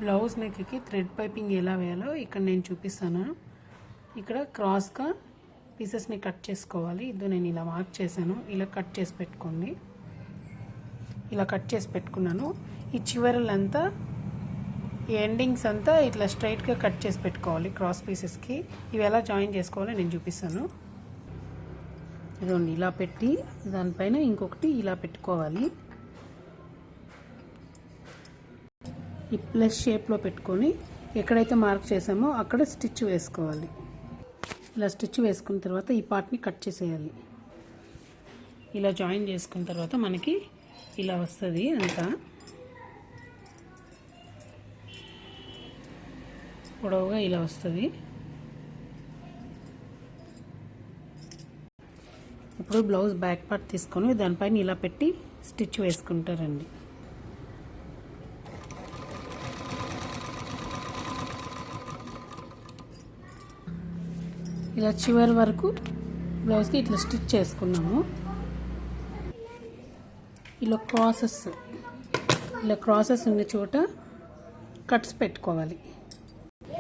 Blouse నెక్కి thread piping ఎలా వేయాలో ఇక్కడ నేను చూపిస్తాను. ఇక్కడ క్రాస్గా పీసెస్ని కట్ చేసుకోవాలి. ఇది నేను ఇలా మార్క్ చేశాను. ఇలా కట్ చేసి పెట్టుకోండి. ఇలా కట్ చేసి పెట్టుకున్నాను. ఈ చివరలంతా ఎండింగ్స్ అంతా ఇట్లా స్ట్రైట్గా కట్ చేసి పెట్టుకోవాలి. క్రాస్ పీసెస్కి ఇవి ఎలా జాయిన్ చేసుకోవాలో నేను చూపిస్తాను. ఇదిగోండి, ఇలా పెట్టి దానిపైన ఇంకొకటి ఇలా పెట్టుకోవాలి. ఈ ప్లస్ షేప్లో పెట్టుకొని ఎక్కడైతే మార్క్ చేసామో అక్కడ స్టిచ్ వేసుకోవాలి. ఇలా స్టిచ్ వేసుకున్న తర్వాత ఈ పార్ట్ని కట్ చేసేయాలి. ఇలా జాయిన్ చేసుకున్న తర్వాత మనకి ఇలా వస్తుంది. అంతా పొడవుగా ఇలా వస్తుంది. ఇప్పుడు బ్లౌజ్ బ్యాక్ పార్ట్ తీసుకొని దానిపైన ఇలా పెట్టి స్టిచ్ వేసుకుంటారండి. ఇలా చివరి వరకు బ్లౌజ్కి ఇట్లా స్టిచ్ చేసుకున్నాము. ఇలా క్రాసెస్ ఉన్న చోట కట్స్ పెట్టుకోవాలి.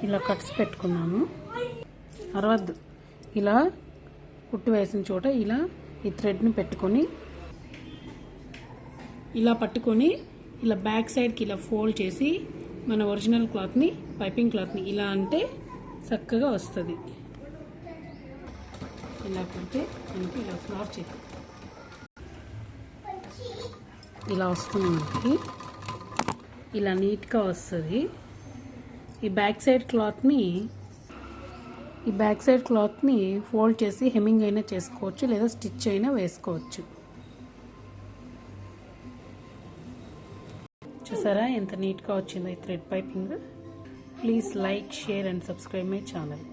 ఇలా కట్స్ పెట్టుకున్నాము. తర్వాత ఇలా కుట్టు వేసిన చోట ఇలా ఈ థ్రెడ్ని పెట్టుకొని ఇలా పట్టుకొని ఇలా బ్యాక్ సైడ్కి ఇలా ఫోల్డ్ చేసి మన ఒరిజినల్ క్లాత్ని, పైపింగ్ క్లాత్ని ఇలా అంటే చక్కగా వస్తుంది. ఇలా కుడితే మనకి ఇలా ఫ్లవర్ చేయాలి. ఇలా వస్తుంది. మనకి ఇలా నీట్గా వస్తుంది. ఈ బ్యాక్ సైడ్ క్లాత్ని ఫోల్డ్ చేసి హెమ్మింగ్ అయినా చేసుకోవచ్చు, లేదా స్టిచ్ అయినా వేసుకోవచ్చు. చూసారా ఎంత నీట్గా వచ్చిందో ఈ thread piping. Please like, share and subscribe my channel.